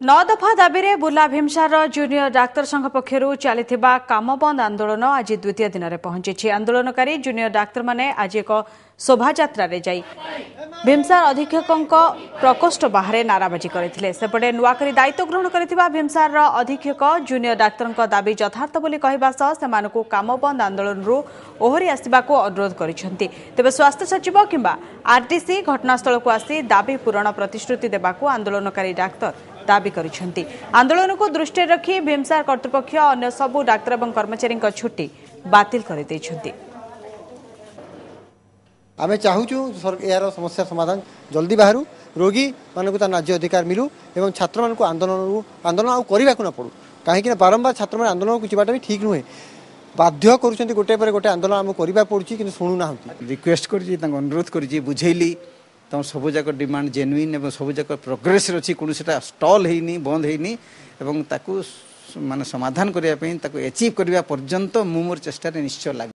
नौ दफा दाबी Burla भीमसार junior doctor संघ पक्षर चली काम बंद आंदोलन आज द्वितीय दिन में पहुंची। आंदोलनकारी जूनियर डाक्तर माने आज एक शोभायात्रा जाई भीमसार अधीक्षकों प्रकोष्ठ बाहर नाराबाजी करते। सेपटे नुआकरी दायित्व ग्रहण कर भीमसार अधीक्षक जूनियर डाक्तर दाबी यथार्थ बोली कहवा सह काम बंद आंदोलन ओहरी आसवाक अनुरोध करते। तेज स्वास्थ्य सचिव किंबा आरटीसी घटनास्थल को आसी दाबी पूरण प्रतिश्रुति देवाक आंदोलनकारी डाक्तर दाबी करिसेंती। आंदोलन को दृष्टि रखी भीमसार कर्तृपक्ष अन्य सबु डाक्तर एवं कर्मचारी छुट्टी बातिल कर दैछंती। आमे चाहूचु यार समस्या समाधान जल्दी बाहर रोगी मानक न्याय अधिकार मिलू एवं छात्र मान आंदोलन आउ करने न पड़ू कहीं बारंबार छात्र मान आंदोलन को जावाटा भी ठीक नुहे बाध्य करुँच गोटे पर गोटे आंदोलन आम करने पड़ी कि शुणुना रिक्वेस्ट कर अनुरोध कर बुझेली तुम सब जाक डिमांड जेन्युइन और सब जाक प्रोग्रेस अच्छी कौन से स्टल होनी बंद होनी माने समाधान करने एचिव करने पर्यंत मु मोर चेष्टा निश्चय लगे।